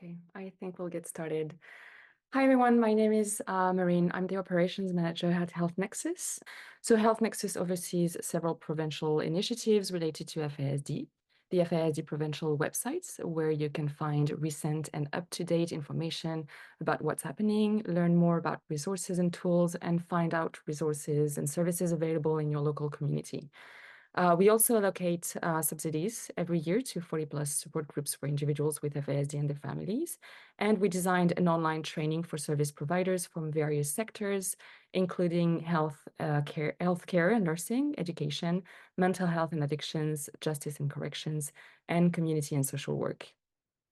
Okay, I think we'll get started. Hi, everyone. My name is Marine. I'm the operations manager at Health Nexus. So Health Nexus oversees several provincial initiatives related to FASD, the FASD provincial websites, where you can find recent and up-to-date information about what's happening, learn more about resources and tools, and find out resources and services available in your local community. We also allocate subsidies every year to 40+ support groups for individuals with FASD and their families. And we designed an online training for service providers from various sectors, including healthcare and nursing, education, mental health and addictions, justice and corrections, and community and social work.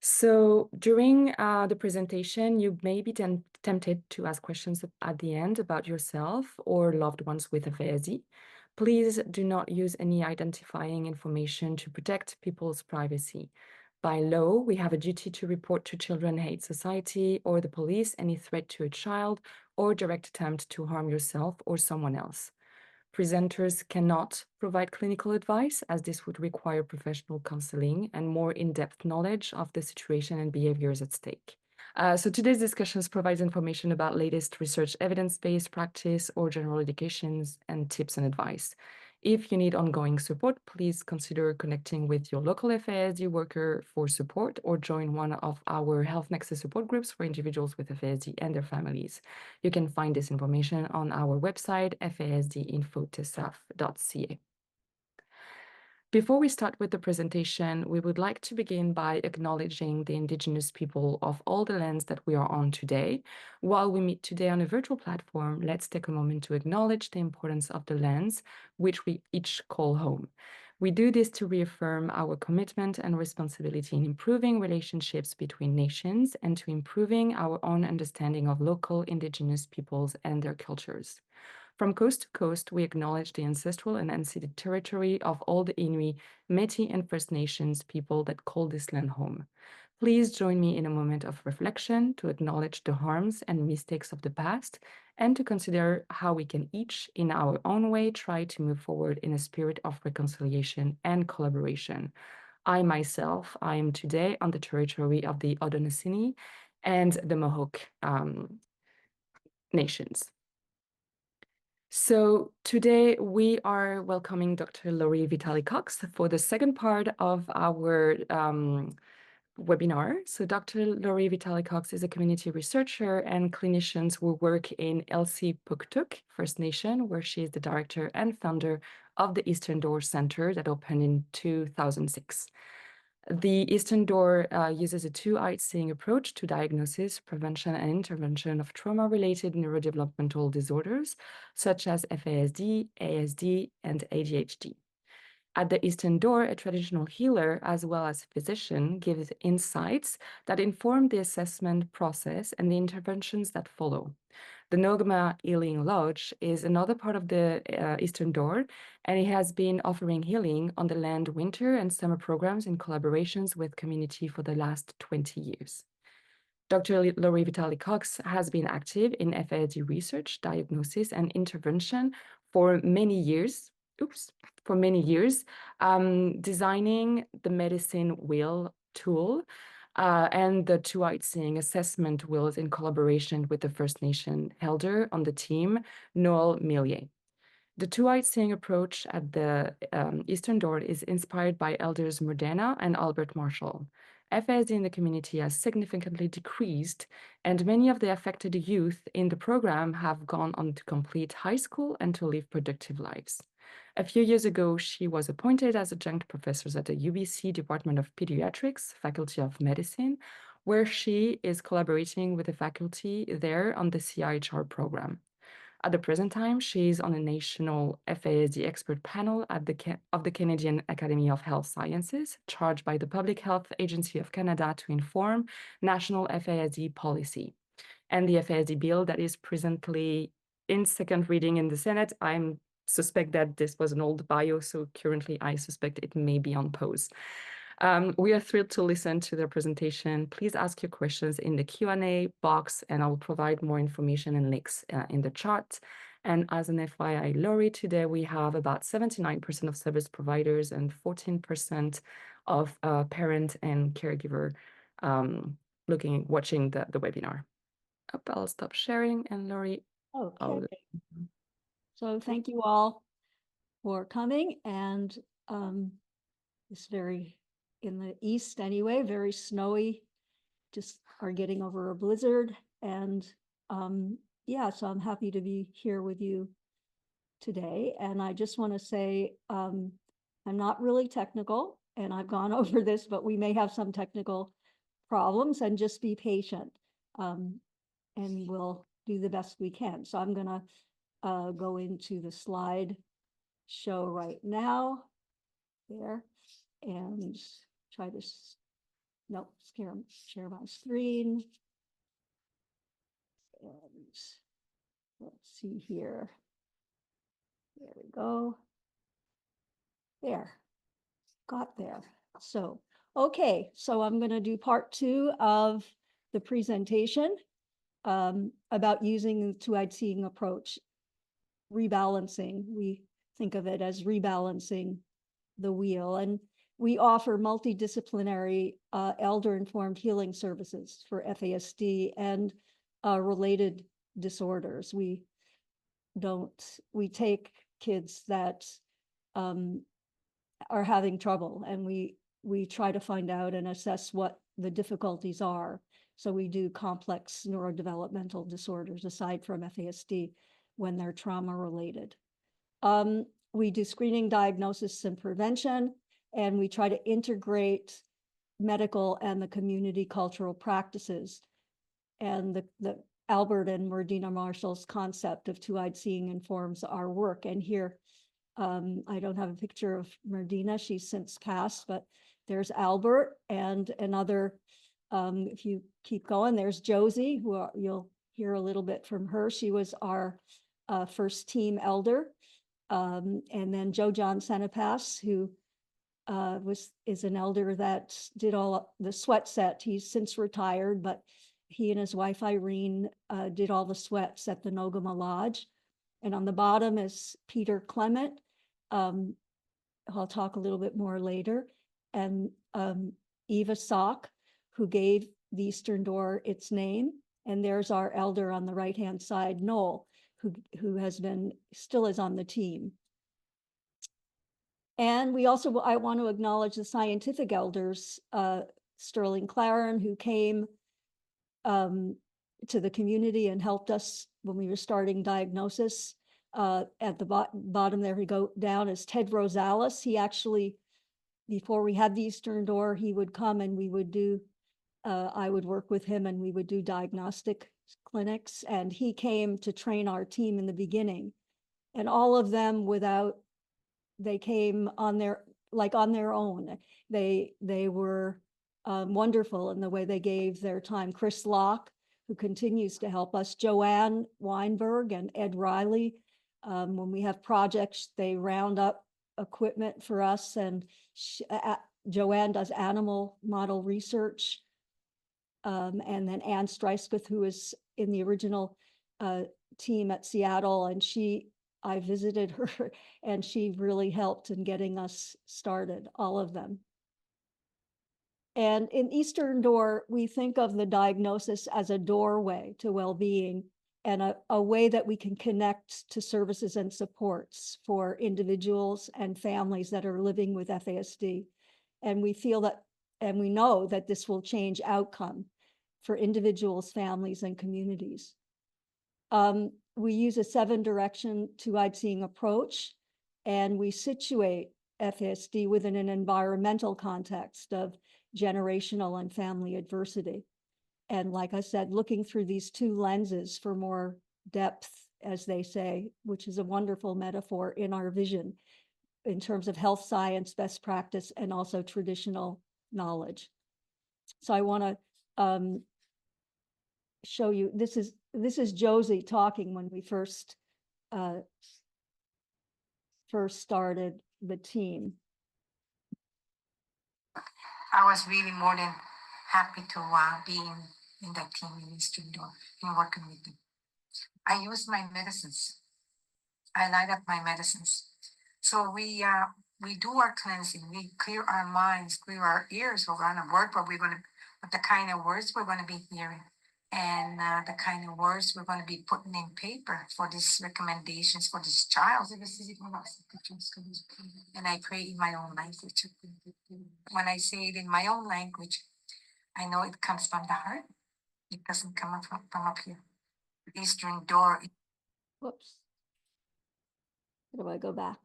So during the presentation, you may be tempted to ask questions at the end about yourself or loved ones with FASD. Please do not use any identifying information to protect people's privacy. By law, we have a duty to report to Children Hate Society or the police any threat to a child or direct attempt to harm yourself or someone else. Presenters cannot provide clinical advice, as this would require professional counseling and more in-depth knowledge of the situation and behaviors at stake. So today's discussions provides information about latest research evidence-based practice or general educations and tips and advice. If you need ongoing support, please consider connecting with your local FASD worker for support or join one of our Health Nexus support groups for individuals with FASD and their families. You can find this information on our website, fasdinfo.tsaf.ca. Before we start with the presentation, we would like to begin by acknowledging the Indigenous people of all the lands that we are on today. While we meet today on a virtual platform, let's take a moment to acknowledge the importance of the lands which we each call home. We do this to reaffirm our commitment and responsibility in improving relationships between nations and to improving our own understanding of local Indigenous peoples and their cultures. From coast to coast, we acknowledge the ancestral and unceded territory of all the Inuit, Métis, and First Nations people that call this land home. Please join me in a moment of reflection to acknowledge the harms and mistakes of the past and to consider how we can each, in our own way, try to move forward in a spirit of reconciliation and collaboration. I myself, I am today on the territory of the Haudenosaunee and the Mohawk nations. So today we are welcoming Dr. Vitale Cox for the second part of our webinar. So Dr. Vitale Cox is a community researcher and clinician who work in Elsipogtog First Nation, where she is the director and founder of the Eastern Door Center that opened in 2006. The Eastern Door uses a two-eyed seeing approach to diagnosis, prevention, and intervention of trauma-related neurodevelopmental disorders, such as FASD, ASD, and ADHD. At the Eastern Door, a traditional healer, as well as physician, gives insights that inform the assessment process and the interventions that follow. The Nogma Healing Lodge is another part of the Eastern Door, and it has been offering healing on the land winter and summer programs in collaborations with community for the last 20 years. Dr. Vitale Cox has been active in FASD research, diagnosis, and intervention for many years, designing the medicine wheel tool and the two-eyed seeing assessment wheels in collaboration with the First Nation elder on the team, Noel Millier. The two-eyed seeing approach at the Eastern Door is inspired by elders Murdena and Albert Marshall. FASD in the community has significantly decreased, and many of the affected youth in the program have gone on to complete high school and to live productive lives. A few years ago, she was appointed as adjunct professor at the UBC Department of Pediatrics, Faculty of Medicine, where she is collaborating with the faculty there on the CIHR program. At the present time, she is on a national FASD expert panel of the Canadian Academy of Health Sciences, charged by the Public Health Agency of Canada to inform national FASD policy. And the FASD bill that is presently in second reading in the Senate, I suspect that this was an old bio, so currently I suspect it may be on pause. We are thrilled to listen to their presentation. Please ask your questions in the Q&A box, and I will provide more information and links in the chat. And as an FYI, Laurie, today we have about 79% of service providers and 14% of parent and caregiver watching the webinar. I'll stop sharing, and Laurie. Okay. So thank you all for coming, and it's very, in the east anyway, very snowy, just are getting over a blizzard. And yeah, so I'm happy to be here with you today. And I just want to say, I'm not really technical, and I've gone over this, but we may have some technical problems, and just be patient. And we'll do the best we can. So I'm gonna go into the slide show right now there, and try to, nope, share my screen. And let's see here. There we go. There, got there. So, okay, so I'm going to do part 2 of the presentation about using the two-eyed seeing approach, rebalancing. We think of it as rebalancing the wheel. And we offer multidisciplinary elder-informed healing services for FASD and related disorders. We take kids that are having trouble, and we try to find out and assess what the difficulties are. So we do complex neurodevelopmental disorders aside from FASD when they're trauma related. We do screening, diagnosis, and prevention, and we try to integrate medical and the community cultural practices. And the Albert and Murdena Marshall's concept of two-eyed seeing informs our work. And here, I don't have a picture of Murdena, she's since passed, but there's Albert and another, if you keep going, there's Josie, who you'll hear a little bit from her. She was our first team elder. And then Joe John Senepass, who is an elder that did all the sweat set. He's since retired, but he and his wife Irene did all the sweats at the Nogama Lodge. And on the bottom is Peter Clement. I'll talk a little bit more later. And Eva Sock, who gave the Eastern Door its name. And there's our elder on the right-hand side, Noel, who still is on the team. And we also, I want to acknowledge the scientific elders, Sterling Claren, who came to the community and helped us when we were starting diagnosis. At the bottom there, we go down, is Ted Rosales. He actually, before we had the Eastern Door, he would come and we would do, I would work with him and we would do diagnostic clinics. And he came to train our team in the beginning. And all of them they came on their own. They were wonderful in the way they gave their time. Chris Locke, who continues to help us, Joanne Weinberg and Ed Riley. When we have projects, they round up equipment for us, and Joanne does animal model research. And then Ann Streiskuth, who is in the original team at Seattle, and I visited her and she really helped in getting us started, all of them. And in Eastern Door, we think of the diagnosis as a doorway to well-being and a way that we can connect to services and supports for individuals and families that are living with FASD. And we feel that, and we know that this will change outcome for individuals, families, and communities. We use a 7-direction two-eyed seeing approach, and we situate FASD within an environmental context of generational and family adversity. And like I said, looking through these 2 lenses for more depth, as they say, which is a wonderful metaphor in our vision in terms of health science, best practice, and also traditional knowledge. So I want to show you, this is Josie talking when we first started the team. I was really more than happy to be in that team in Eastern Door and working with them. I use my medicines. I light up my medicines. So we do our cleansing. We clear our minds, clear our ears. We're going to work, but we're going to but the kind of words we're going to be hearing and the kind of words we're going to be putting in paper for these recommendations for this child. And I pray in my own language. When I say it in my own language, I know it comes from the heart. It doesn't come from up here. The eastern door. Whoops. How do I go back?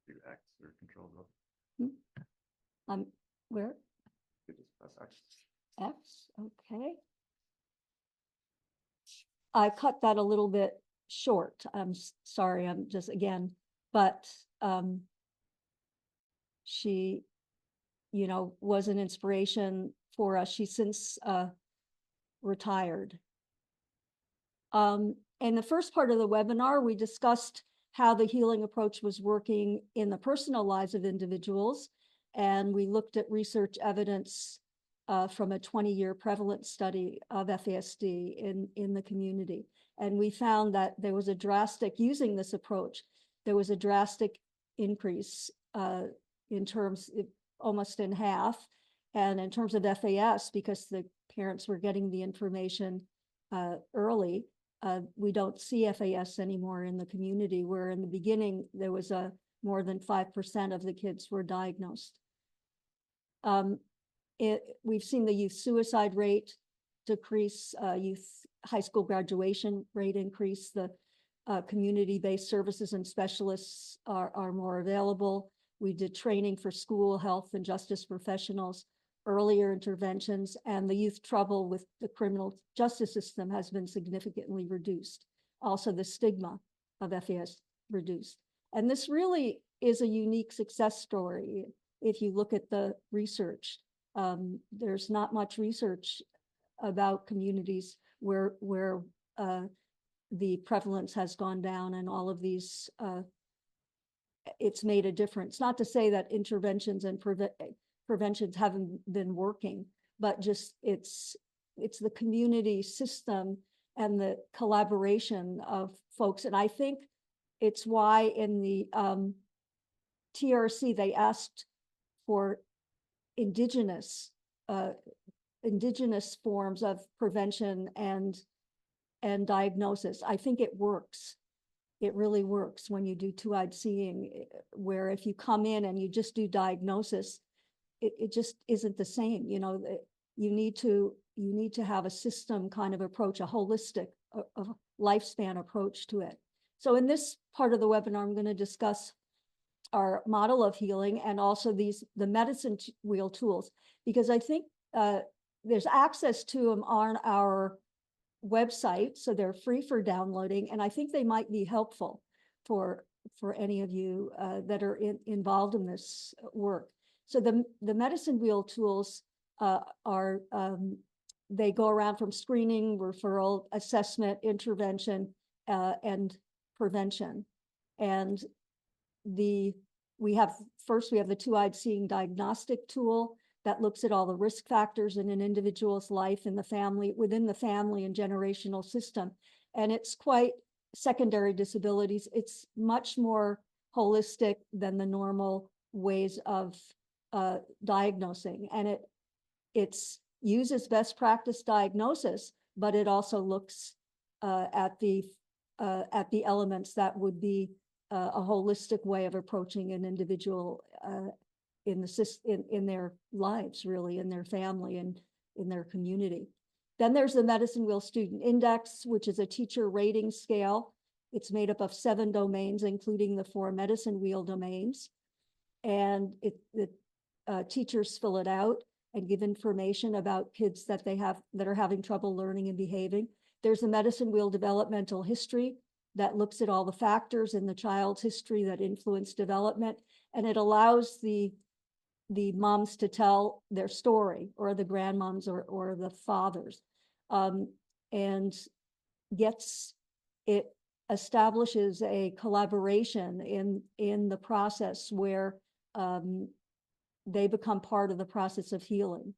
Do X or Control. Where? You just press X. X, okay. I cut that a little bit short. I'm sorry, I'm just again, but she, you know, was an inspiration for us. She's since retired. In the first part of the webinar, we discussed how the healing approach was working in the personal lives of individuals. And we looked at research evidence from a 20-year prevalence study of FASD in the community. And we found that there was a drastic, using this approach, there was a drastic increase in terms, almost in half. And in terms of FAS, because the parents were getting the information early, we don't see FAS anymore in the community, where in the beginning, there was more than 5% of the kids were diagnosed. We've seen the youth suicide rate decrease, youth high school graduation rate increase, the community-based services and specialists are more available. We did training for school, health, and justice professionals, earlier interventions, and the youth trouble with the criminal justice system has been significantly reduced. Also, the stigma of FAS reduced. And this really is a unique success story. If you look at the research, there's not much research about communities where the prevalence has gone down, and all of these, it's made a difference. Not to say that interventions and preventions haven't been working, but just it's the community system and the collaboration of folks. And I think it's why in the TRC, they asked for indigenous forms of prevention and diagnosis. I think it works. It really works when you do two-eyed seeing, where if you come in and you just do diagnosis, it just isn't the same. You know, you need to have a system kind of approach, a holistic, a lifespan approach to it. So in this part of the webinar, I'm going to discuss our model of healing and also the medicine wheel tools, because I think there's access to them on our website, so they're free for downloading, and I think they might be helpful for any of you that are involved in this work. So the medicine wheel tools are, they go around from screening, referral, assessment, intervention, and prevention. And we have the two-eyed seeing diagnostic tool that looks at all the risk factors in an individual's life, in the family, within the family and generational system. And it's quite secondary disabilities. It's much more holistic than the normal ways of diagnosing. And it's uses best practice diagnosis, but it also looks at the elements that would be a holistic way of approaching an individual in their lives, really, in their family and in their community. Then there's the Medicine Wheel Student Index, which is a teacher rating scale. It's made up of 7 domains, including the 4 Medicine Wheel domains. And teachers fill it out and give information about kids that are having trouble learning and behaving. There's the Medicine Wheel Developmental History that looks at all the factors in the child's history that influence development, and it allows the moms to tell their story, or the grandmoms or the fathers, and it establishes a collaboration in the process where they become part of the process of healing.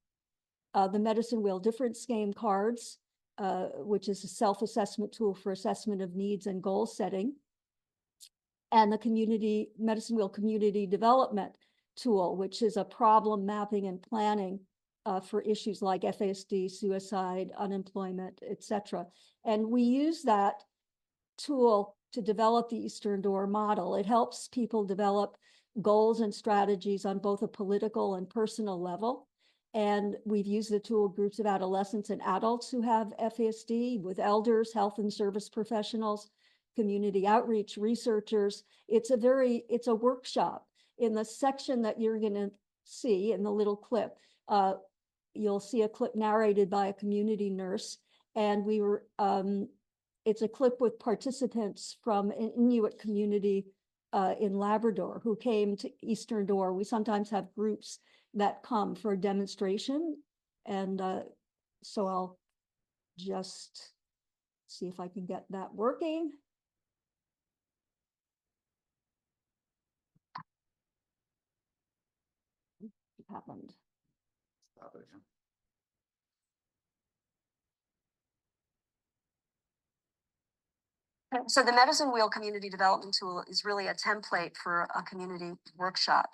The Medicine Wheel Difference Game cards, which is a self-assessment tool for assessment of needs and goal setting, and the Medicine Wheel Community Development, tool, which is a problem mapping and planning for issues like FASD, suicide, unemployment, etc. And we use that tool to develop the Eastern Door model. It helps people develop goals and strategies on both a political and personal level. And we've used the tool groups of adolescents and adults who have FASD, with elders, health and service professionals, community outreach, researchers. It's a workshop. In the section that you're going to see in the little clip, you'll see a clip narrated by a community nurse. And it's a clip with participants from an Inuit community in Labrador who came to Eastern Door. We sometimes have groups that come for a demonstration. And so I'll just see if I can get that working. It happened. Stop it, yeah. So the Medicine Wheel Community Development Tool is really a template for a community workshop.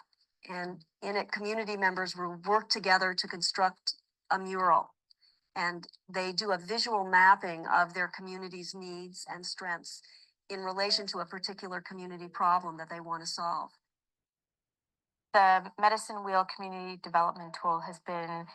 And in it, community members will work together to construct a mural. And they do a visual mapping of their community's needs and strengths in relation to a particular community problem that they want to solve. The Medicine Wheel Community Development Tool has been,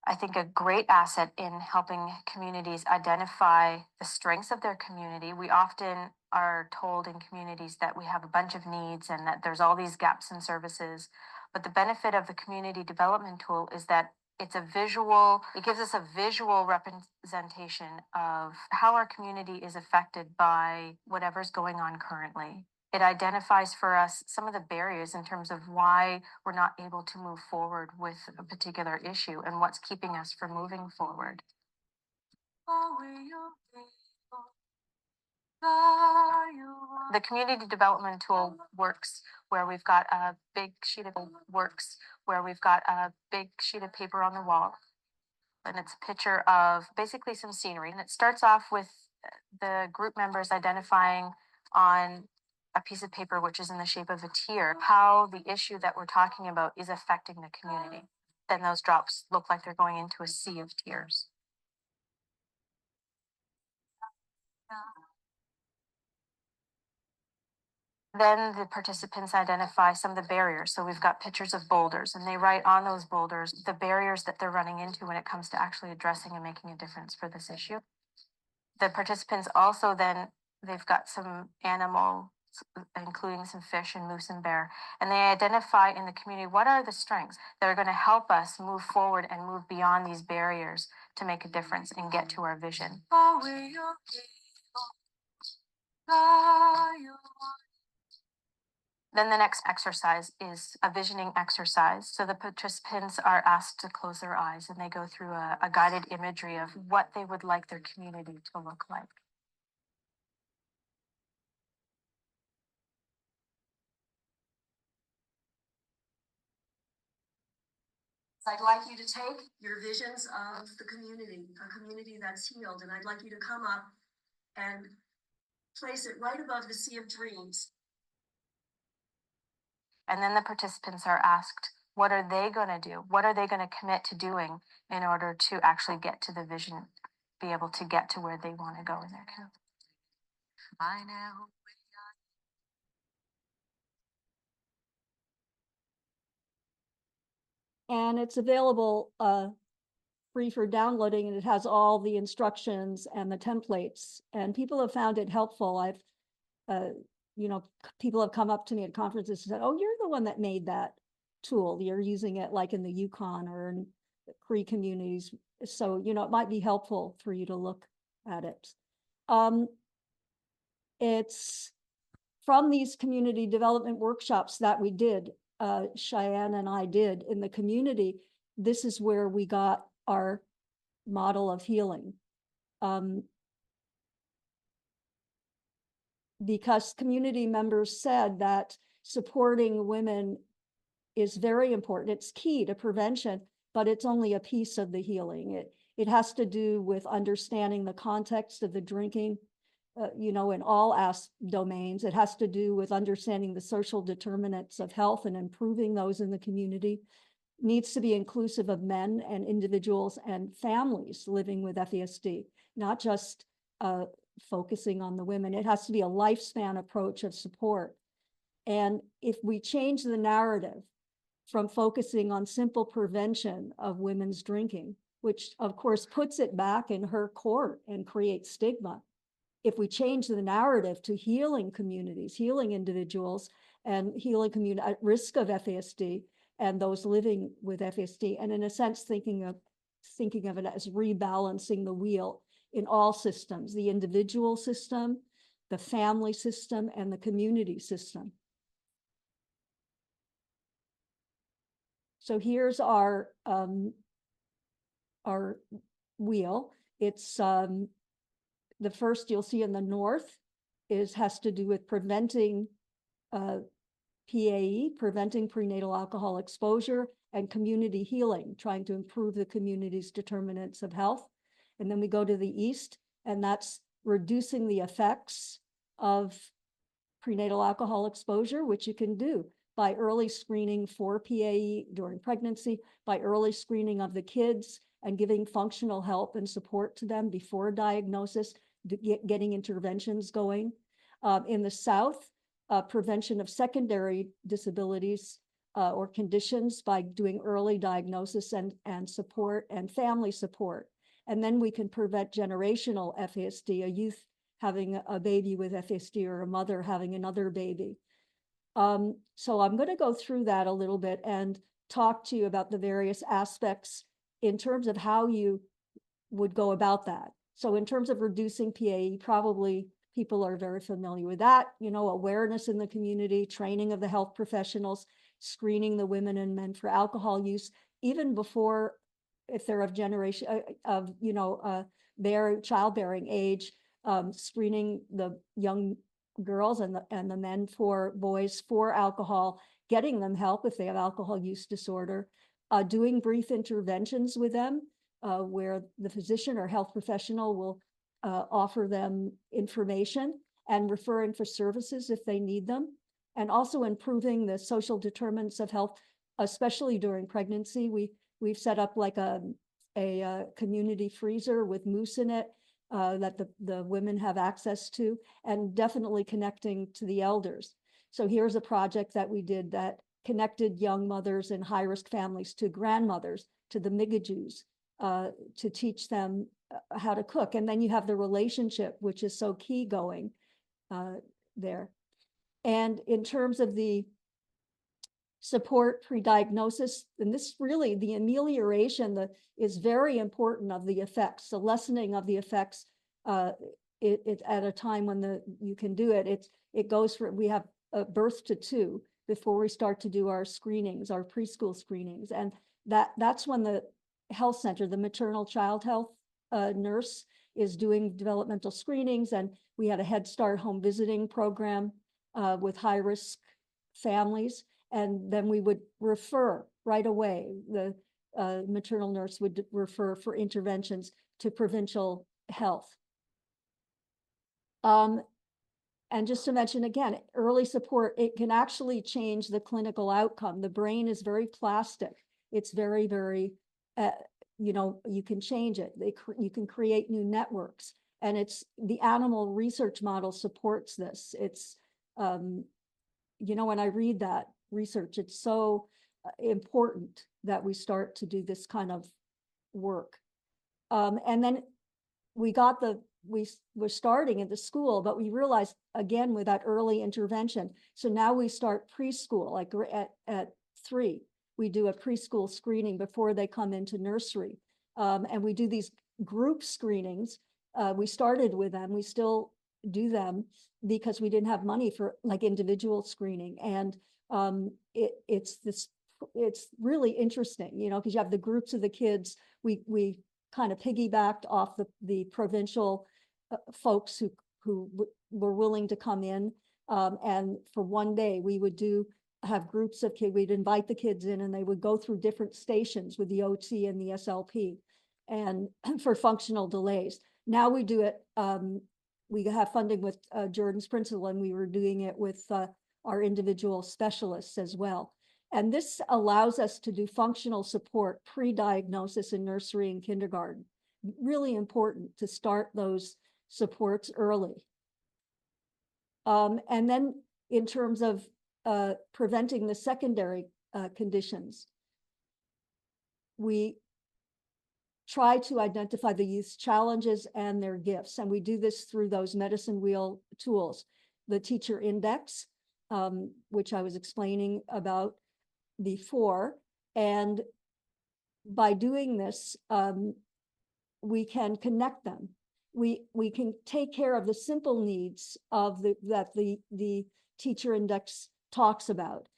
I think, a great asset in helping communities identify the strengths of their community. We often are told in communities that we have a bunch of needs and that there's all these gaps in services. But the benefit of the community development tool is that it gives us a visual representation of how our community is affected by whatever's going on currently. It identifies for us some of the barriers in terms of why we're not able to move forward with a particular issue and what's keeping us from moving forward. The community development tool works where we've got a big sheet of paper on the wall, and it's a picture of basically some scenery. And it starts off with the group members identifying on a piece of paper, which is in the shape of a tear, how the issue that we're talking about is affecting the community. Then those drops look like they're going into a sea of tears. Then the participants identify some of the barriers. So we've got pictures of boulders, and they write on those boulders the barriers that they're running into when it comes to actually addressing and making a difference for this issue. The participants also they've got some animal, including some fish and moose and bear, and they identify in the community what are the strengths that are going to help us move forward and move beyond these barriers to make a difference and get to our vision. Then the next exercise is a visioning exercise. So the participants are asked to close their eyes, and they go through a guided imagery of what they would like their community to look like. I'd like you to take your visions of the community, a community that's healed, and I'd like you to come up and place it right above the sea of dreams. And then the participants are asked, what are they going to do? What are they going to commit to doing in order to actually get to the vision, be able to get to where they want to go in their community? I know. And it's available free for downloading, and it has all the instructions and the templates. And people have found it helpful. People have come up to me at conferences and said, "Oh, you're the one that made that tool. You're using it like in the Yukon or in the Cree communities." So, it might be helpful for you to look at it. It's from these community development workshops that we did, Cheyenne and I did in the community. This is where we got our model of healing. Because community members said that supporting women is very important. It's key to prevention, but it's only a piece of the healing. It has to do with understanding the context of the drinking you know, in all domains. It has to do with understanding the social determinants of health and improving those in the community. Needs to be inclusive of men and individuals and families living with FASD, not just focusing on the women. It has to be a lifespan approach of support. And if we change the narrative from focusing on simple prevention of women's drinking, which of course puts it back in her court and creates stigma, if we change the narrative to healing communities, healing individuals, and healing community at risk of FASD and those living with FASD, and in a sense thinking of it as rebalancing the wheel in all systems, the individual system, the family system, and the community system. So here's our wheel. It's the first you'll see in the north has to do with preventing PAE, preventing prenatal alcohol exposure, and community healing, trying to improve the community's determinants of health. And then we go to the east, and that's reducing the effects of prenatal alcohol exposure, which you can do by early screening for PAE during pregnancy, by early screening of the kids and giving functional help and support to them before diagnosis, getting interventions going. In the south, prevention of secondary disabilities or conditions by doing early diagnosis and support and family support. And then we can prevent generational FASD, a youth having a baby with FASD or a mother having another baby. So I'm going to go through that a little bit and talk to you about the various aspects in terms of how you would go about that. So in terms of reducing PAE, probably people are very familiar with that, you know, awareness in the community, training of the health professionals, screening the women and men for alcohol use, even before, if they're of generation, you know, their childbearing age, screening the young girls and the men for boys for alcohol, getting them help if they have alcohol use disorder, doing brief interventions with them where the physician or health professional will offer them information and referring for services if they need them, and also improving the social determinants of health, especially during pregnancy. We've set up like a community freezer with moose in it that the women have access to, and definitely connecting to the elders. So here's a project that we did that connected young mothers in high-risk families to grandmothers, to the Migajoos, to teach them how to cook. And then you have the relationship, which is so key going there. And in terms of the support pre-diagnosis, and this really, the amelioration is very important of the effects, the lessening of the effects it at a time when you can do it. It goes for, we have a birth to 2 before we start to do our screenings, our preschool screenings. And that's when the health center, the maternal child health nurse is doing developmental screenings. And we had a Head Start home visiting program with high-risk families. And then we would refer right away. The maternal nurse would refer for interventions to provincial health. And just to mention again, early support, it can actually change the clinical outcome. The brain is very plastic. It's very, very, you know, you can change it. You can create new networks. And it's the animal research model supports this. It's, you know, when I read that research, it's so important that we start to do this kind of work. And then we were starting at the school, but we realized again with that early intervention. So now we start preschool, like at 3, we do a preschool screening before they come into nursery. And we do these group screenings. We started with them, we still do them because we didn't have money for like individual screening. And it's really interesting, you know, because you have the groups of the kids. We kind of piggybacked off the provincial folks who were willing to come in. And for one day we would have groups of kids, we'd invite the kids in and they would go through different stations with the OT and the SLP and for functional delays. Now we do it we have funding with Jordan's Principle, and we were doing it with our individual specialists as well. And this allows us to do functional support pre-diagnosis in nursery and kindergarten. Really important to start those supports early. And then in terms of preventing the secondary conditions, we try to identify the youth's challenges and their gifts. And we do this through those medicine wheel tools, the teacher index, which I was explaining about before. And by doing this, we can connect them. We can take care of the simple needs of that the teacher index talks about,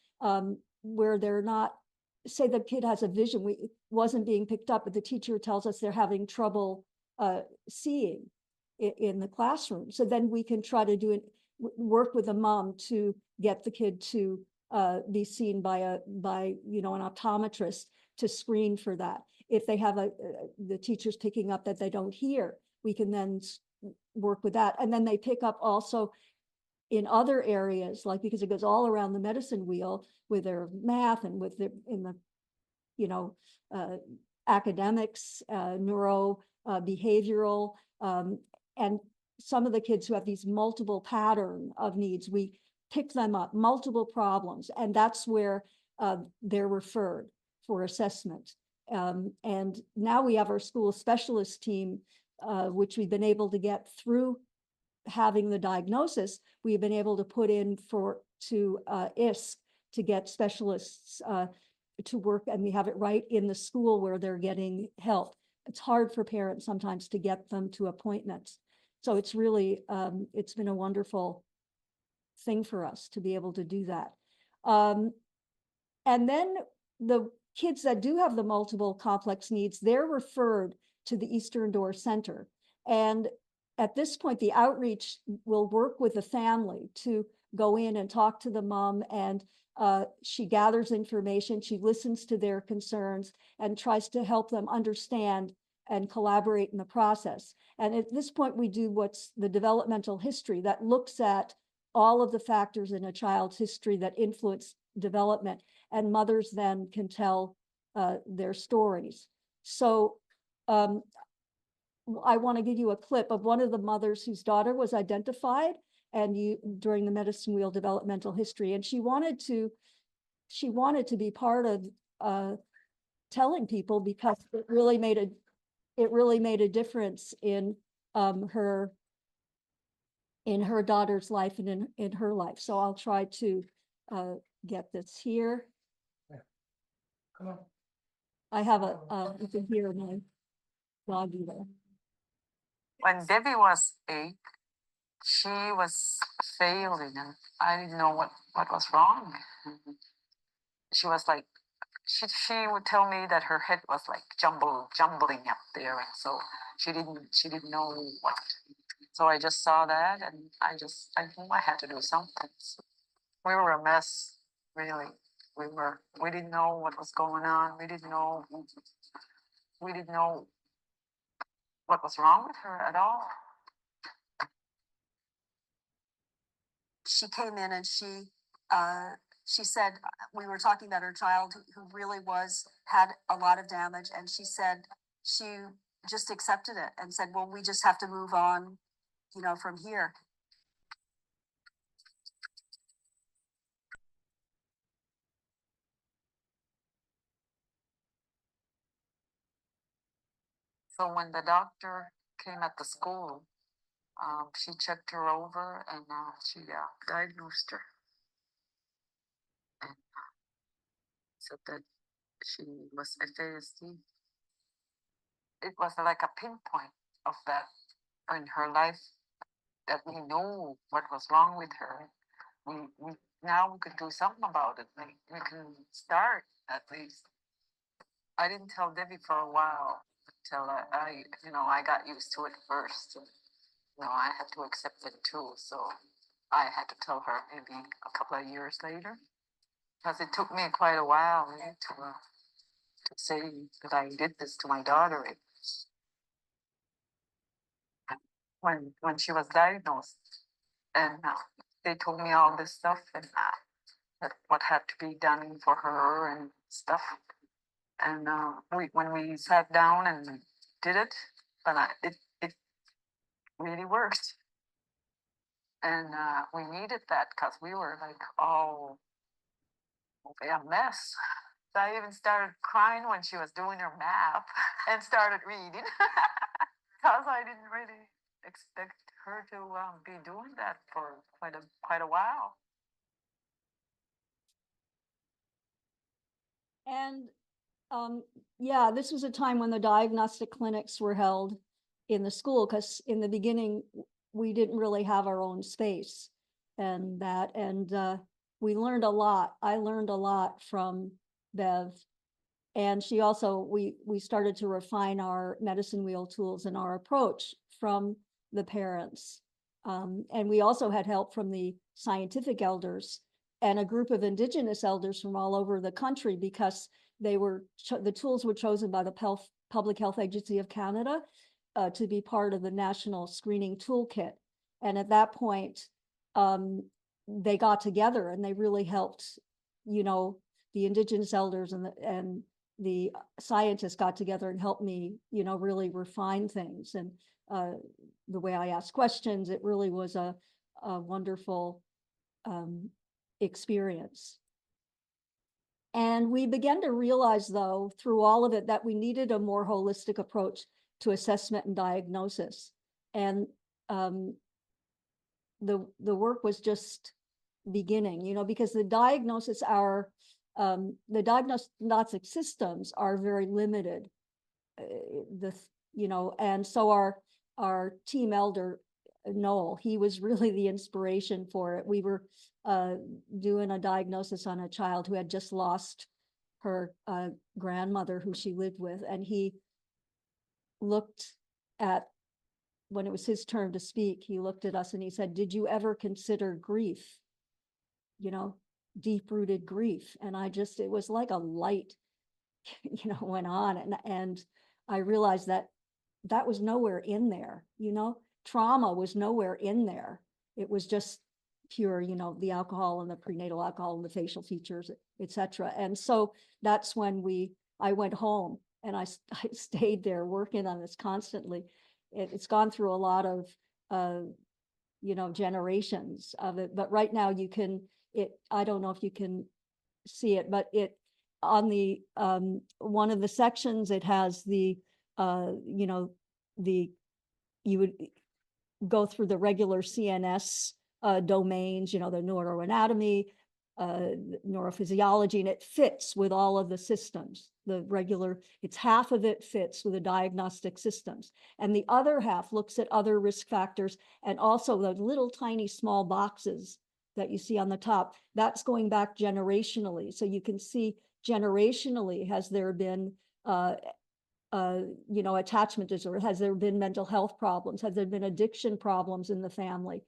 where they're not, say the kid has a vision, it wasn't being picked up, but the teacher tells us they're having trouble seeing in the classroom. So then we can try to do it, work with a mom to get the kid to be seen by an optometrist to screen for that. If they have the teacher's picking up that they don't hear, we can then work with that. And then they pick up also in other areas, like, because it goes all around the medicine wheel with their math and with academics, neuro, behavioral, and some of the kids who have these multiple pattern of needs, we pick them up, multiple problems, and that's where they're referred for assessment. And now we have our school specialist team, which we've been able to get through having the diagnosis. We've been able to put in to ISC to get specialists to work, and we have it right in the school where they're getting help. It's hard for parents sometimes to get them to appointments. So it's really, it's been a wonderful thing for us to be able to do that. And then the kids that do have the multiple complex needs, they're referred to the Eastern Door Center. And at this point, the outreach will work with the family to go in and talk to the mom, and she gathers information, she listens to their concerns and tries to help them understand and collaborate in the process. And at this point, we do what's the developmental history that looks at all of the factors in a child's history that influence development, and mothers then can tell their stories. So I want to give you a clip of one of the mothers whose daughter was identified during the medicine wheel developmental history, and she wanted to be part of telling people, because it really made a difference in her daughter's life and in her life. So I'll try to get this here. Come on. I have you can hear my doggy there. When Debbie was 8, she was failing, and I didn't know what was wrong. She was like, she would tell me that her head was like jumbling up there, and so she didn't know what. So I just saw that, and I knew I had to do something. So we were a mess, really. We didn't know what was going on. We didn't know what was wrong with her at all. She came in and she said, we were talking about her child who really had a lot of damage, and she said she just accepted it and said, well, we just have to move on, from here. So when the doctor came at the school, she checked her over, and she diagnosed her, and said that she was FASD. It was like a pinpoint of that in her life, that we knew what was wrong with her. Now we could do something about it. We can start, at least. I didn't tell Debbie for a while until I got used to it first. I had to accept it too. So I had to tell her maybe a couple of years later, because it took me quite a while really, to say that I did this to my daughter. when she was diagnosed, and they told me all this stuff and that what had to be done for her and stuff. And when we sat down and did it, but it really worked. And we needed that because we were like all a mess. So I even started crying when she was doing her math and started reading because I didn't really expect her to be doing that for quite a while. And yeah, this was a time when the diagnostic clinics were held in the school, because in the beginning we didn't really have our own space, and we learned a lot. I learned a lot from Bev, and she also, we started to refine our medicine wheel tools and our approach from the parents. And we also had help from the scientific elders and a group of Indigenous elders from all over the country, because they were, the tools were chosen by the Public Health Agency of Canada to be part of the National Screening Toolkit. And at that point, they got together and they really helped, you know, the Indigenous elders and the scientists got together and helped me, you know, really refine things. And the way I asked questions, it really was a wonderful experience. And we began to realize, though, through all of it, that we needed a more holistic approach to assessment and diagnosis. And the work was just beginning, you know, because the diagnosis, the diagnostic systems are very limited. You know, and so our team elder, Noel, he was really the inspiration for it. We were doing a diagnosis on a child who had just lost her grandmother who she lived with, and he looked at, when it was his turn to speak, he looked at us and he said, "Did you ever consider grief? You know, deep-rooted grief." And it was like a light, you know, went on, and I realized that was nowhere in there, you know. Trauma was nowhere in there. It was just pure, you know, the alcohol and the prenatal alcohol and the facial features, etc. And so that's when I went home and I stayed there working on this constantly. It's gone through a lot of, you know, generations of it. But right now you can, I don't know if you can see it, but on the one of the sections, it has the, you know, you would go through the regular CNS domains, you know, the neuroanatomy, neurophysiology, and it fits with all of the systems. The regular, it's half of it fits with the diagnostic systems. And the other half looks at other risk factors, and also the little tiny small boxes that you see on the top, that's going back generationally. So you can see generationally, has there been you know, attachment disorder? Has there been mental health problems? Has there been addiction problems in the family?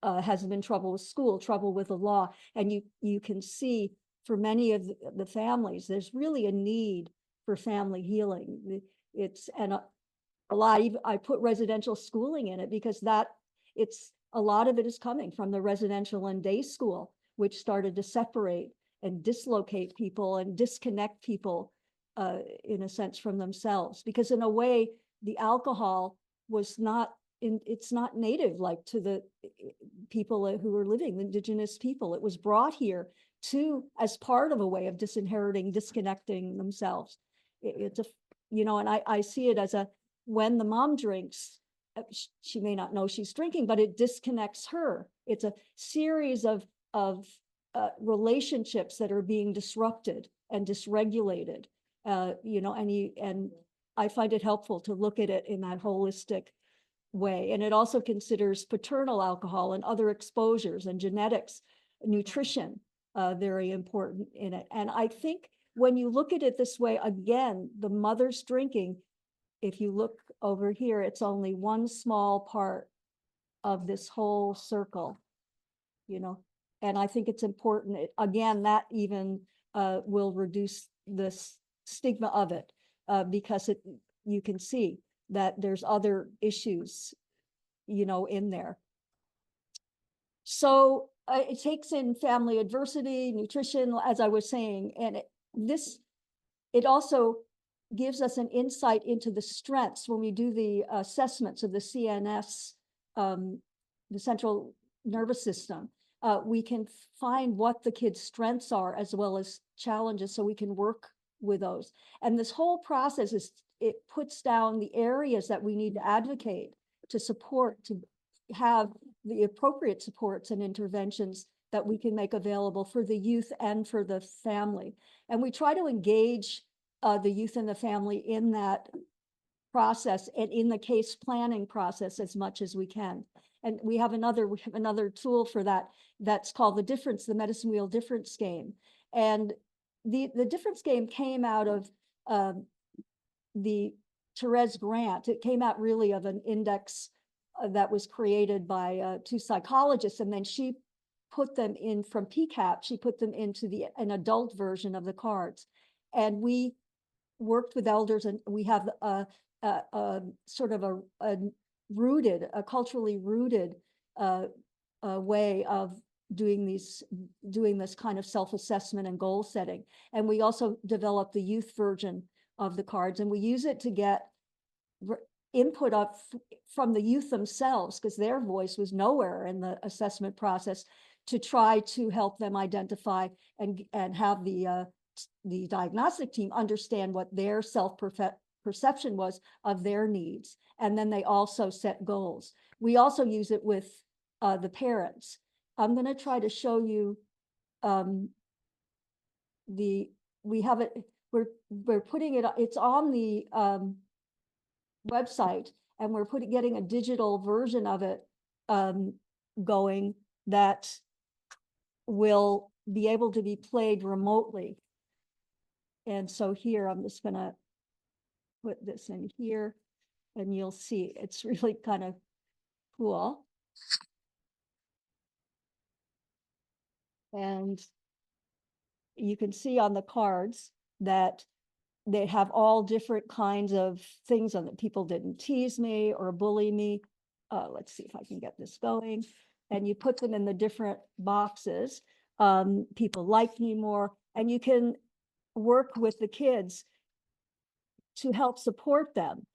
Has there been trouble with school, trouble with the law? And you can see for many of the families, there's really a need for family healing. And a lot, I put residential schooling in it because a lot of it is coming from the residential and day school, which started to separate and dislocate people and disconnect people in a sense from themselves, because in a way the alcohol was it's not native like to the people who were living, the Indigenous people. It was brought here as part of a way of disinheriting, disconnecting themselves. It's a, you know, and I see it as when the mom drinks, she may not know she's drinking, but it disconnects her. It's a series of relationships that are being disrupted and dysregulated. You know, and I find it helpful to look at it in that holistic way. And it also considers paternal alcohol and other exposures and genetics, nutrition, very important in it. And I think when you look at it this way, again, the mother's drinking, if you look over here, it's only one small part of this whole circle, you know. And I think it's important, again, that even will reduce this stigma of it, because you can see that there's other issues you know, in there. So it takes in family adversity, nutrition, as I was saying, and it also gives us an insight into the strengths when we do the assessments of the CNS, the central nervous system. We can find what the kids' strengths are as well as challenges, so we can work with those. And this whole process it puts down the areas that we need to advocate, to support, to have the appropriate supports and interventions that we can make available for the youth and for the family. And we try to engage the youth and the family in that process and in the case planning process as much as we can. And we have another tool for that, that's called the medicine wheel difference game. And the difference game came out of the Therese grant. It came out really of an index that was created by two psychologists, and then she put them in from PCAP. She put them into an adult version of the cards, and we worked with elders, and we have a sort of a culturally rooted way of doing this kind of self-assessment and goal setting. And we also developed the youth version of the cards, and we use it to get input from the youth themselves, because their voice was nowhere in the assessment process, to try to help them identify and have the diagnostic team understand what their perception was of their needs. And then they also set goals. We also use it with the parents. I'm going to try to show you we're putting it, it's on the website, and we're getting a digital version of it going that will be able to be played remotely. And so here, I'm just going to put this in here, and you'll see it's really kind of cool. And you can see on the cards that they have all different kinds of things on it. People didn't tease me or bully me. Let's see if I can get this going. And you put them in the different boxes. People like me more, and you can work with the kids to help support them.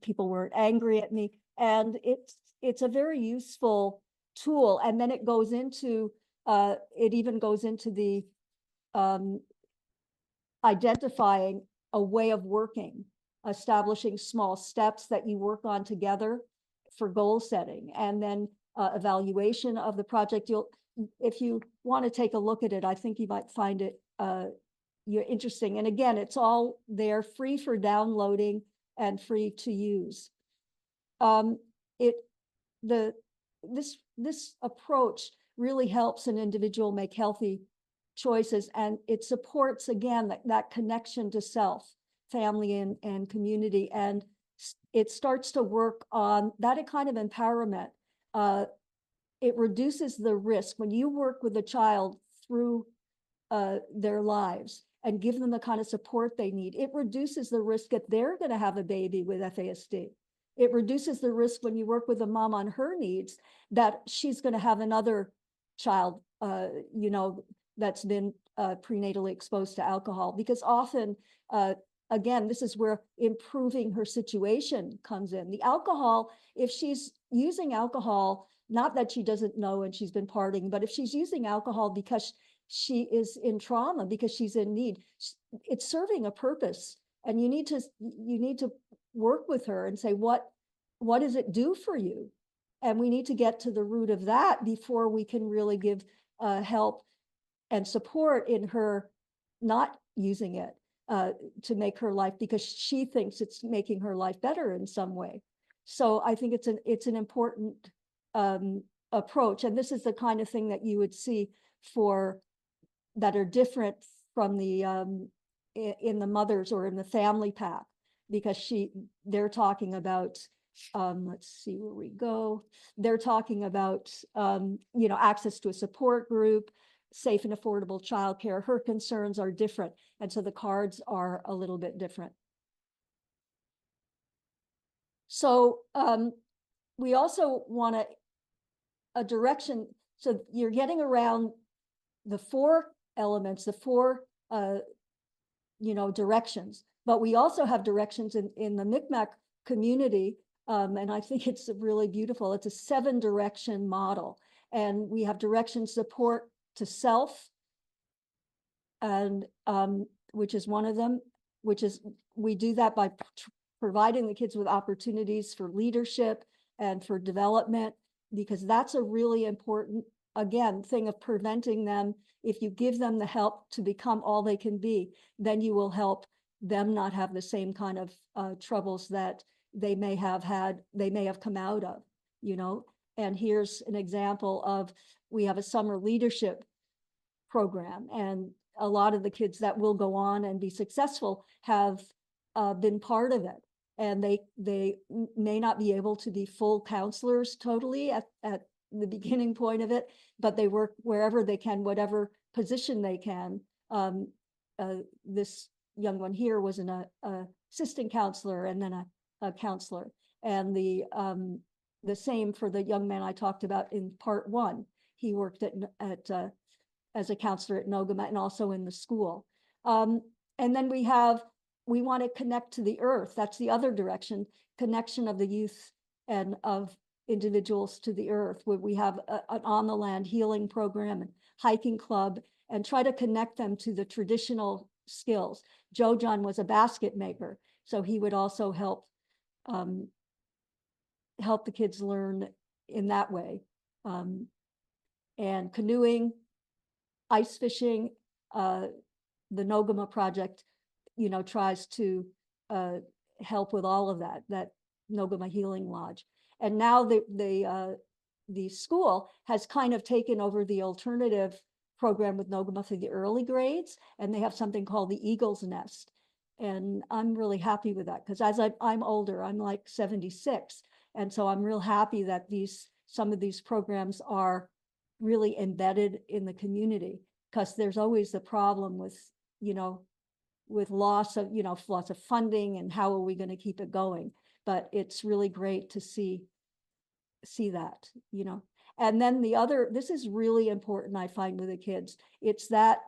People weren't angry at me, and it's a very useful tool. And then it goes into it even goes into the identifying a way of working, establishing small steps that you work on together for goal setting, and then evaluation of the project. If you want to take a look at it, I think you might find it you're interesting. And again, it's all there, free for downloading and free to use. This approach really helps an individual make healthy choices, and it supports, again, that connection to self, family, and community, and it starts to work on that kind of empowerment. It reduces the risk when you work with a child through their lives and give them the kind of support they need. It reduces the risk that they're going to have a baby with FASD. It reduces the risk when you work with a mom on her needs that she's going to have another child, that's been prenatally exposed to alcohol, because often, again, this is where improving her situation comes in. The alcohol, if she's using alcohol, not that she doesn't know and she's been partying, but if she's using alcohol because she is in trauma, because she's in need, it's serving a purpose. And you need to work with her and say, what does it do for you? And we need to get to the root of that before we can really give help and support in her not using it to make her life, because she thinks it's making her life better in some way. So I think it's an important approach, and this is the kind of thing that you would see that are different from the in the mothers or in the family PHAC, because they're talking about let's see where we go. They're talking about access to a support group, safe and affordable childcare. Her concerns are different, and so the cards are a little bit different. So we also want a direction, so you're getting around the four elements, the four directions, but we also have directions in the Mi'kmaq community, and I think it's really beautiful. It's a 7-direction model, and we have direction support to self, and which is one of them, which is we do that by providing the kids with opportunities for leadership and for development, because that's a really important, again, thing of preventing them. If you give them the help to become all they can be, then you will help them not have the same kind of troubles that they may have come out of, And here's an example of, we have a summer leadership program, and a lot of the kids that will go on and be successful have been part of it. And they may not be able to be full counselors totally at the beginning point of it, but they work wherever they can, whatever position they can. This young one here was an assistant counselor and then a counselor. And the same for the young man I talked about in part 1. He worked as a counselor at Nogama and also in the school. And then we want to connect to the earth. That's the other direction, connection of the youth and of individuals to the earth, where we have an on the land healing program and hiking club, and try to connect them to the traditional skills. Joe John was a basket maker, so he would also help the kids learn in that way. And canoeing, ice fishing, the Nogama project, tries to help with all of that Nogama Healing Lodge. And now the school has kind of taken over the alternative program with Nogama for the early grades, and they have something called the Eagle's Nest. And I'm really happy with that, because as I'm older, I'm like 76. And so I'm real happy that some of these programs are really embedded in the community, because there's always the problem with loss of funding, and how are we going to keep it going? But it's really great to see that, And then this is really important, I find, with the kids. It's that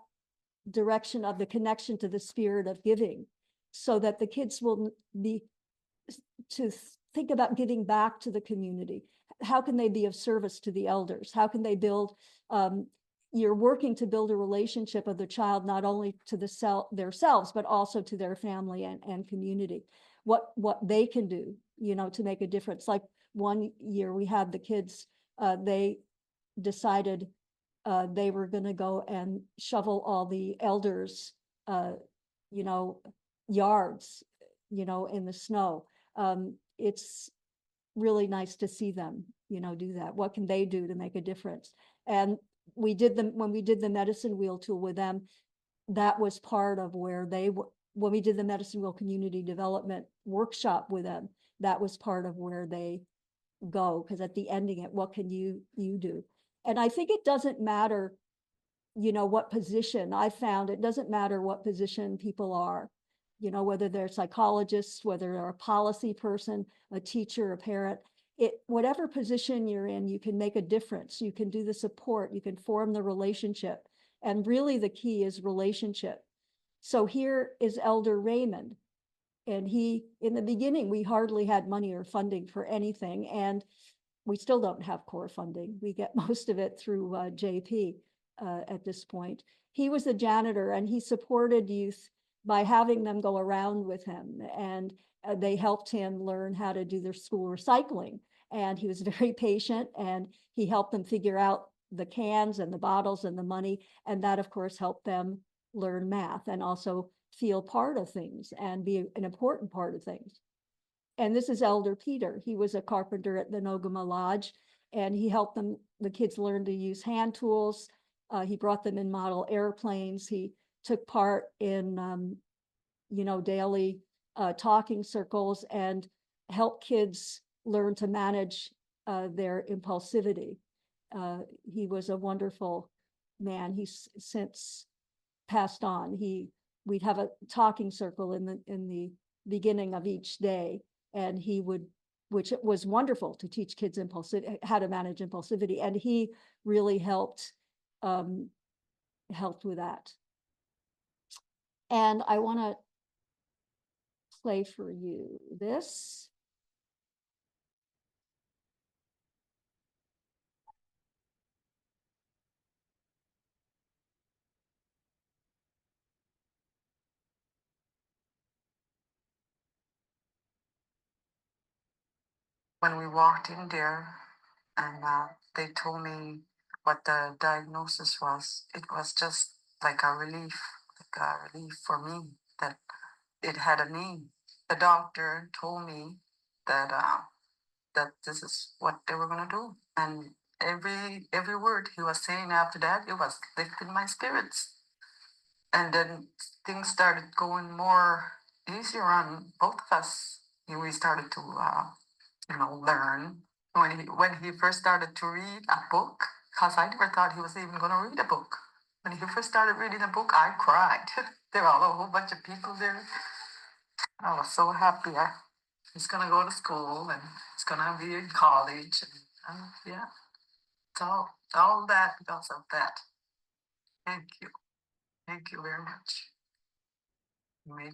direction of the connection to the spirit of giving, so that the kids will think about giving back to the community. How can they be of service to the elders? How can they build, you're working to build a relationship of the child, not only to themselves, but also to their family and community. What they can do, to make a difference. Like one year we had the kids, they decided they were going to go and shovel all the elders, yards, in the snow. It's really nice to see them, do that. What can they do to make a difference? And when we did the medicine wheel tool with them, that was part of where when we did the medicine wheel community development workshop with them, that was part of where they go, because at the ending it, what can you do? And I think it doesn't matter, what position. I found it doesn't matter what position people are, whether they're psychologists, whether they're a policy person, a teacher, a parent. Whatever position you're in, you can make a difference. You can do the support, you can form the relationship. And really the key is relationship. So here is Elder Raymond. And in the beginning, we hardly had money or funding for anything. And we still don't have core funding. We get most of it through JP at this point. He was a janitor, and he supported youth by having them go around with him. And they helped him learn how to do their school recycling. And he was very patient, and he helped them figure out the cans and the bottles and the money. And that, of course, helped them learn math and also feel part of things and be an important part of things. And this is Elder Peter. He was a carpenter at the Nogama Lodge, and he helped the kids learn to use hand tools. He brought them in model airplanes. He took part in, daily talking circles and helped kids learn to manage their impulsivity. He was a wonderful man. He's since passed on. We'd have a talking circle in the beginning of each day, and he would which was wonderful to teach kids how to manage impulsivity. And he really helped with that. And I want to play for you this. When we walked in there and they told me what the diagnosis was, it was just like a relief for me that it had a name. The doctor told me that that this is what they were gonna do, and every word he was saying after that, it was lifting my spirits. And then things started going more easier on both of us. We started to learn. When he first started to read a book, because I never thought he was even going to read a book. When he first started reading a book, I cried. There were a whole bunch of people there. I was so happy. He's going to go to school and he's going to be in college. And yeah, it's all that because of that. Thank you. Thank you very much. Made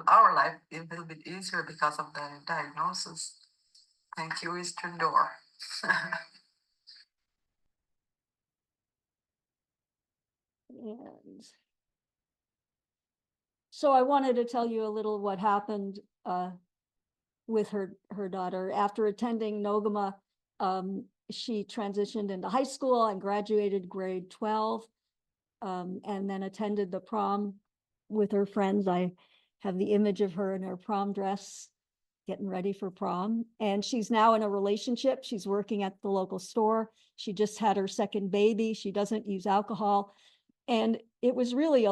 our life a little bit easier because of the diagnosis. Thank you, Eastern Door. And so I wanted to tell you a little what happened with her daughter. After attending Nogama, she transitioned into high school and graduated grade 12, and then attended the prom with her friends. I have the image of her in her prom dress, getting ready for prom. And she's now in a relationship. She's working at the local store. She just had her second baby. She doesn't use alcohol. And it was really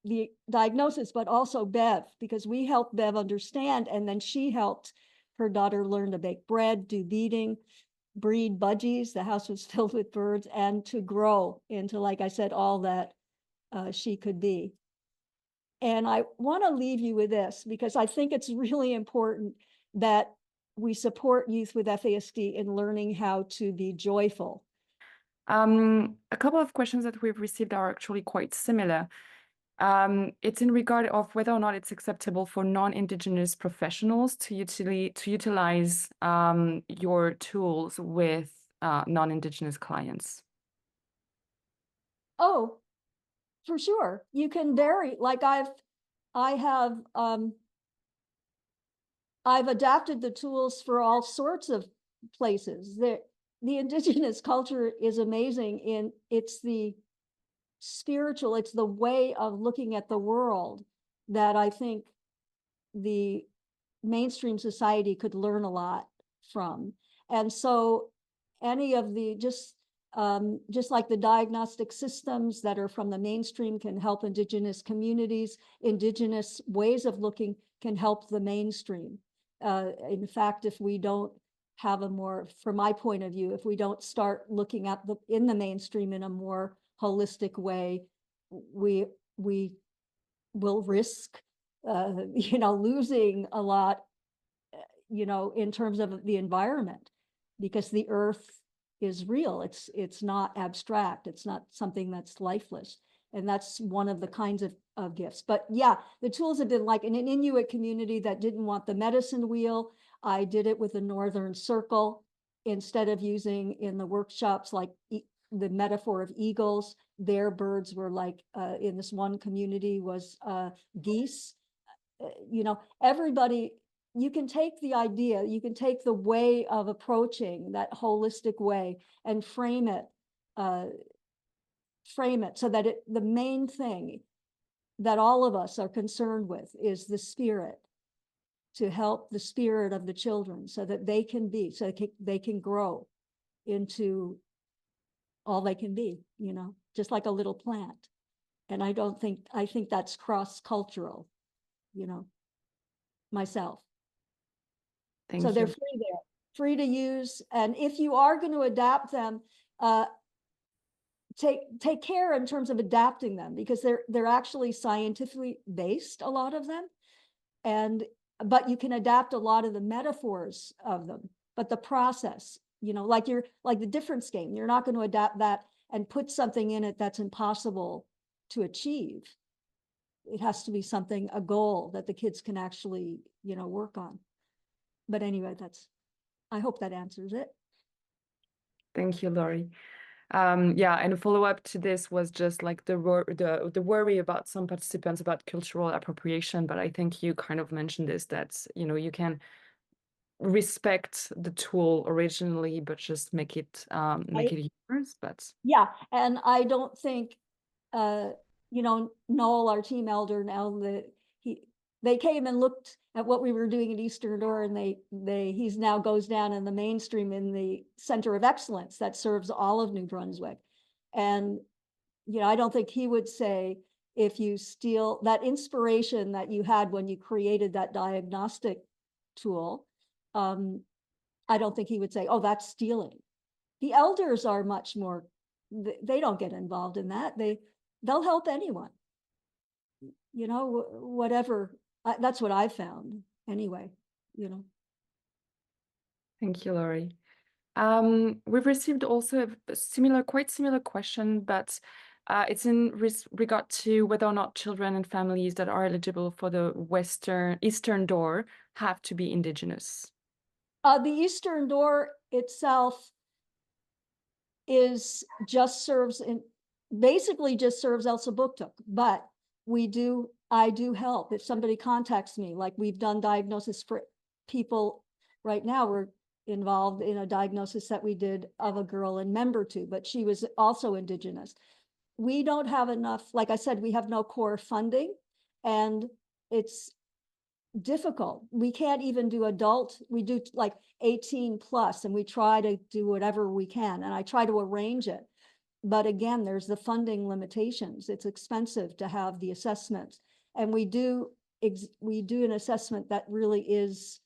the diagnosis, but also Bev, because we helped Bev understand. And then she helped her daughter learn to bake bread, do beading, breed budgies. The house was filled with birds, and to grow into, like I said, all that she could be. And I want to leave you with this, because I think it's really important that we support youth with FASD in learning how to be joyful. A couple of questions that we've received are actually quite similar. It's in regard of whether or not it's acceptable for non-Indigenous professionals to utilize your tools with non-Indigenous clients. Oh, for sure. You can vary. Like I've adapted the tools for all sorts of places. The Indigenous culture is amazing it's the spiritual, it's the way of looking at the world that I think the mainstream society could learn a lot from. And so any of the, just like the diagnostic systems that are from the mainstream can help Indigenous communities, Indigenous ways of looking can help the mainstream. In fact, if we don't have a more, from my point of view, if we don't start looking at in the mainstream in a more holistic way, we will risk, losing a lot, in terms of the environment, because the earth is real. It's not abstract. It's not something that's lifeless. And that's one of the kinds of gifts. But yeah, the tools have been like in an Inuit community that didn't want the medicine wheel. I did it with a northern circle instead of using in the workshops like the metaphor of eagles. Their birds were like, in this one community was geese. Everybody, you can take the idea, you can take the way of approaching that holistic way and frame it so that the main thing that all of us are concerned with is the spirit, to help the spirit of the children so that they can be, so they can grow into all they can be, just like a little plant. And I think that's cross-cultural, myself. Thank so you. they're free to use. And if you are going to adapt them, take care in terms of adapting them, because they're actually scientifically based, a lot of them. And but you can adapt a lot of the metaphors of them. But the process, you know, like the difference game, you're not going to adapt that and put something in it that's impossible to achieve. It has to be something, a goal that the kids can actually, you know, work on. But anyway, I hope that answers it. Thank you, Laurie. Yeah, and a follow-up to this was just like the worry about some participants about cultural appropriation, but I think you kind of mentioned this, that, you know, you can respect the tool originally, but just make it yours. But yeah, and I don't think you know, Noel, our team elder now, they came and looked at what we were doing at Eastern Door, and he's now goes down in the mainstream in the Center of Excellence that serves all of New Brunswick. And, you know, I don't think he would say, if you steal that inspiration that you had when you created that diagnostic tool, I don't think he would say, oh, that's stealing. The elders are much more, they don't get involved in that. They'll help anyone, you know, whatever. That's what I found anyway, you know. thank you, Laurie. We've received also a quite similar question, but it's in regard to whether or not children and families that are eligible for the Eastern Door have to be Indigenous. The Eastern Door itself basically just serves Elsa Buktuk, but I do help if somebody contacts me, like we've done diagnosis for people right now. We're involved in a diagnosis that we did of a girl in Membertou, but she was also Indigenous. We don't have enough, like I said, we have no core funding, and it's difficult. We can't even do adult. We do like 18 plus, and we try to do whatever we can, and I try to arrange it. But again, there's the funding limitations. It's expensive to have the assessments, and we do an assessment that really is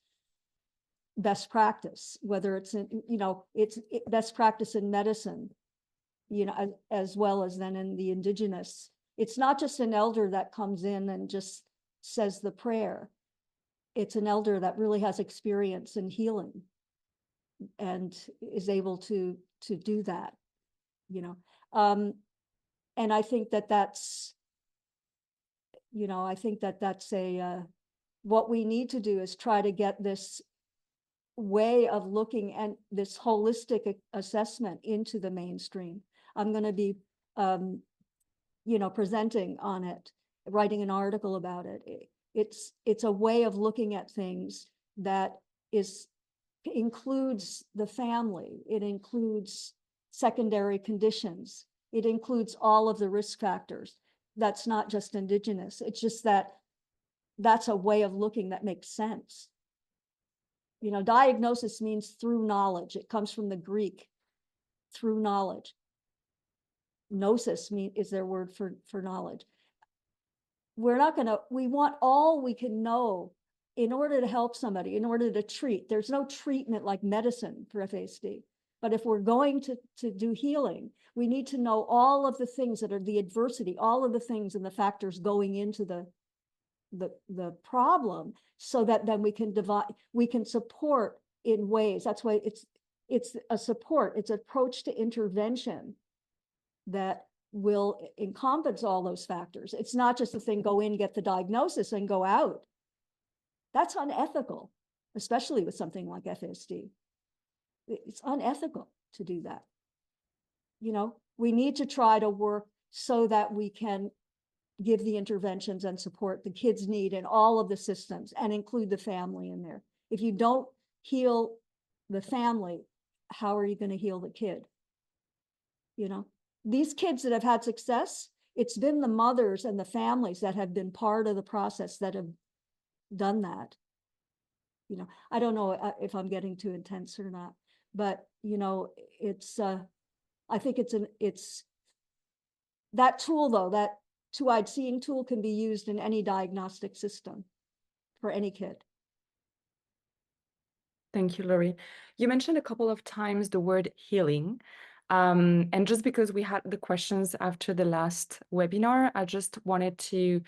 best practice, whether it's in, you know, it's best practice in medicine, you know, as well as then in the Indigenous. It's not just an elder that comes in and just says the prayer. It's an elder that really has experience in healing and is able to do that, you know. And I think that's, you know, I think that's what we need to do is try to get this way of looking at this holistic assessment into the mainstream. I'm going to be, you know, presenting on it, writing an article about it. It's a way of looking at things that includes the family. It includes secondary conditions. It includes all of the risk factors. That's not just Indigenous. It's just that's a way of looking that makes sense. You know, diagnosis means through knowledge. It comes from the Greek, through knowledge. Gnosis is their word for knowledge. We want all we can know in order to help somebody, in order to treat. There's no treatment like medicine for FASD. But if we're going to do healing, we need to know all of the things that are the adversity, all of the things and the factors going into the problem, so that then we can support in ways. That's why it's a support, it's an approach to intervention that will encompass all those factors. It's not just a thing, go in, get the diagnosis and go out. That's unethical, especially with something like FASD. It's unethical to do that. You know, we need to try to work so that we can give the interventions and support the kids need in all of the systems and include the family in there. If you don't heal the family, how are you going to heal the kid? You know, these kids that have had success, it's been the mothers and the families that have been part of the process that have done that. You know, I don't know if I'm getting too intense or not, but you know, it's I think it's that tool though, that two-eyed seeing tool can be used in any diagnostic system for any kid. Thank you, Laurie. You mentioned a couple of times the word healing. And just because we had the questions after the last webinar, I just wanted to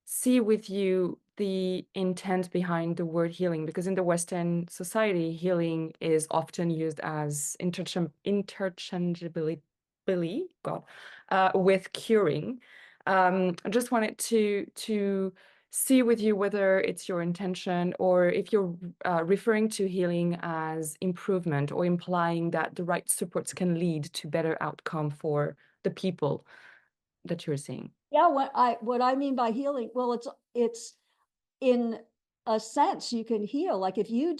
see with you the intent behind the word healing, because in the Western society, healing is often used as interchangeably, with curing. I just wanted to see with you whether it's your intention or if you're referring to healing as improvement or implying that the right supports can lead to better outcome for the people that you're seeing. Yeah, what I mean by healing, well, it's in a sense you can heal. Like if you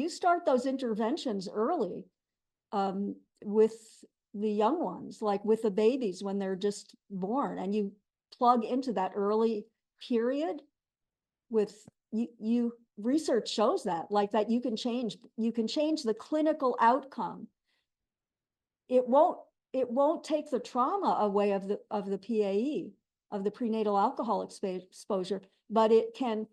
start those interventions early, with the young ones, like with the babies when they're just born, and you plug into that early period with you research shows that, like, that you can change the clinical outcome. It won't take the trauma away of the PAE, of the prenatal alcohol exposure, but it can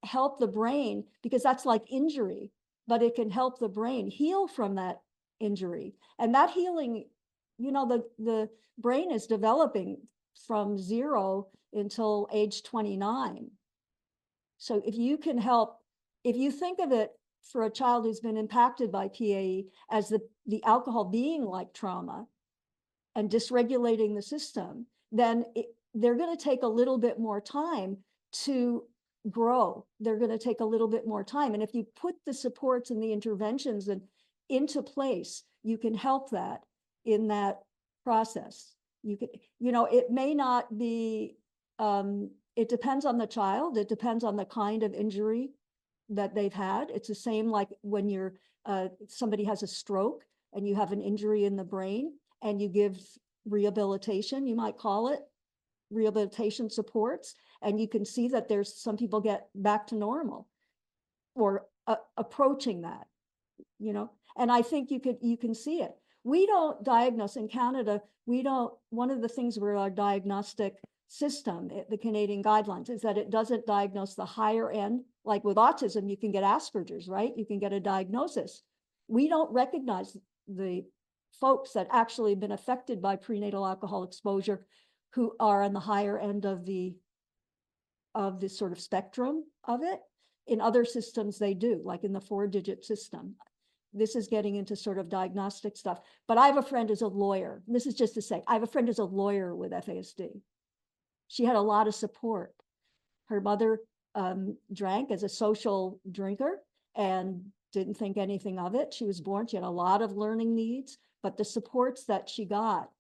help the brain, because that's like injury, but it can help the brain heal from that injury. And that healing, the brain is developing from 0 until age 29. So if you can help, if you think of it for a child who's been impacted by PAE as the alcohol being like trauma and dysregulating the system, then they're going to take a little bit more time to grow. They're going to take a little bit more time. And if you put the supports and the interventions into place, you can help that in that process. You could, it may not be, it depends on the child. It depends on the kind of injury that they've had. It's the same like when you're somebody has a stroke and you have an injury in the brain and you give rehabilitation, you might call it rehabilitation supports, and you can see that there's some people get back to normal or approaching that, and I think you can see it. We don't diagnose in Canada. One of the things where our diagnostic system, the Canadian guidelines, is that it doesn't diagnose the higher end. Like with autism, you can get Asperger's, right? You can get a diagnosis. We don't recognize the folks that actually have been affected by prenatal alcohol exposure who are on the higher end of the sort of spectrum of it. In other systems, they do, like in the 4-digit system. This is getting into sort of diagnostic stuff. But I have a friend who's a lawyer. This is just to say, I have a friend who's a lawyer with FASD. She had a lot of support. Her mother drank as a social drinker and didn't think anything of it. She was born, she had a lot of learning needs, but the supports that she got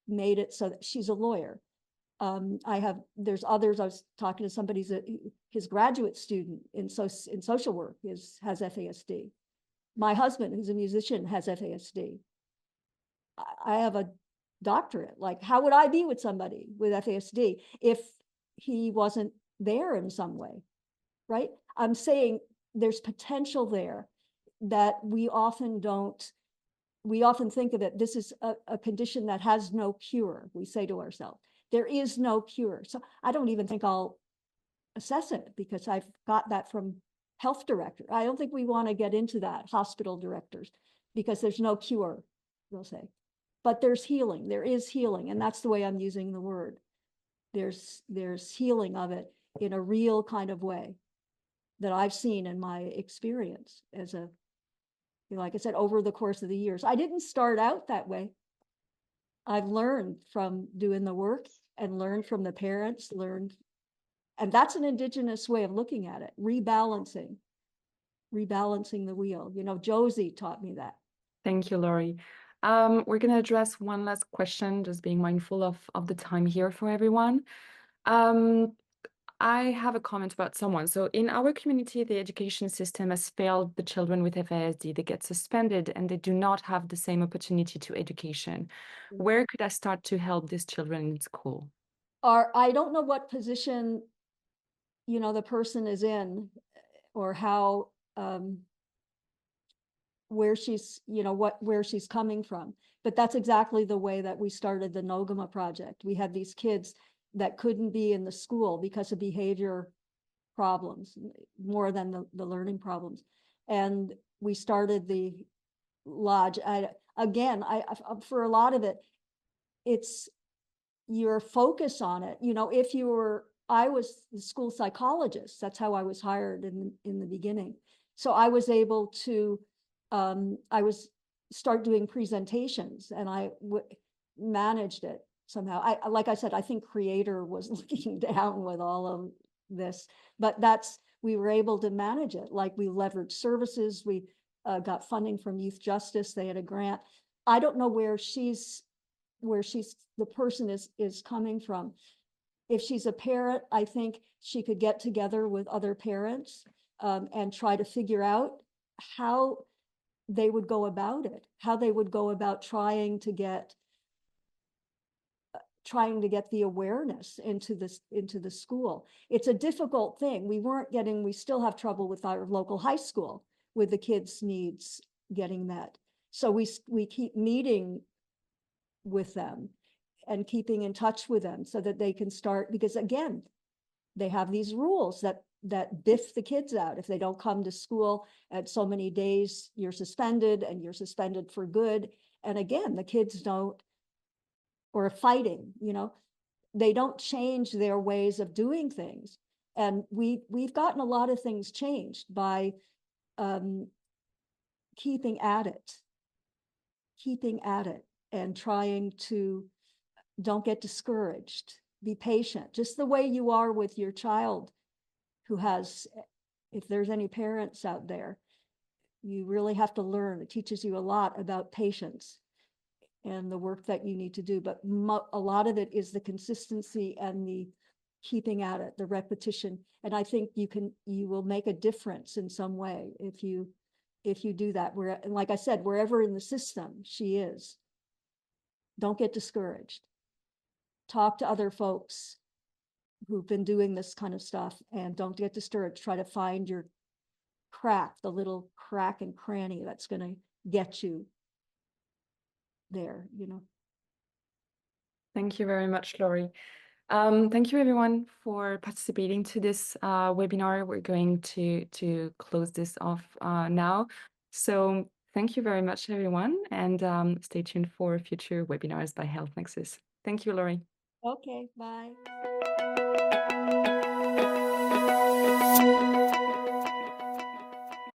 made it so that she's a lawyer. There's others. I was talking to somebody, his graduate student in social work has FASD. My husband, who's a musician, has FASD. I have a doctorate. Like, how would I be with somebody with FASD if he wasn't there in some way, right? I'm saying there's potential there that we often think of it, this is a condition that has no cure, we say to ourselves. There is no cure. So I don't even think I'll assess it because I've got that from health director. I don't think we want to get into that, hospital directors, because there's no cure, they'll say. But there's healing, there is healing, and that's the way I'm using the word. There's healing of it in a real kind of way that I've seen in my experience as like I said, over the course of the years. I didn't start out that way. I've learned from doing the work and learned from the parents, and that's an Indigenous way of looking at it, rebalancing the wheel. Josie taught me that. Thank you, Laurie. We're going to address one last question, just being mindful of the time here for everyone. I have a comment about someone. So in our community, the education system has failed the children with FASD. They get suspended and they do not have the same opportunity to education. Where could I start to help these children in school? I don't know what position, the person is in, or how, where she's, where she's coming from. But that's exactly the way that we started the Nogama project. We had these kids that couldn't be in the school because of behavior problems, more than the learning problems. And we started the lodge. For a lot of it, it's your focus on it. If you were I was the school psychologist. That's how I was hired in the beginning. So I was able to, start doing presentations, and I managed it somehow. Like I said, I think Creator was looking down with all of this, but we were able to manage it. Like, we leveraged services. We got funding from Youth Justice. They had a grant. I don't know where the person is coming from. If she's a parent, I think she could get together with other parents and try to figure out how they would go about it, how they would go about trying to get the awareness into the school. It's a difficult thing. We still have trouble with our local high school with the kids' needs getting met. So we keep meeting with them and keeping in touch with them so that they can start, because again, they have these rules that biff the kids out. If they don't come to school at so many days, you're suspended, and you're suspended for good. And again, the kids don't, or fighting, they don't change their ways of doing things. And we've gotten a lot of things changed by keeping at it and trying to, don't get discouraged, be patient, just the way you are with your child who has, if there's any parents out there, you really have to learn. It teaches you a lot about patience and the work that you need to do. But a lot of it is the consistency and the keeping at it, the repetition. And I think you will make a difference in some way if you do that. And like I said, wherever in the system she is, don't get discouraged. Talk to other folks who've been doing this kind of stuff, and don't get discouraged. Try to find your crack, the little crack and cranny that's going to get you there, Thank you very much, Laurie. Thank you everyone for participating to this webinar. We're going to close this off now. So thank you very much, everyone, and stay tuned for future webinars by Health Nexus. Thank you, Laurie. Okay, bye.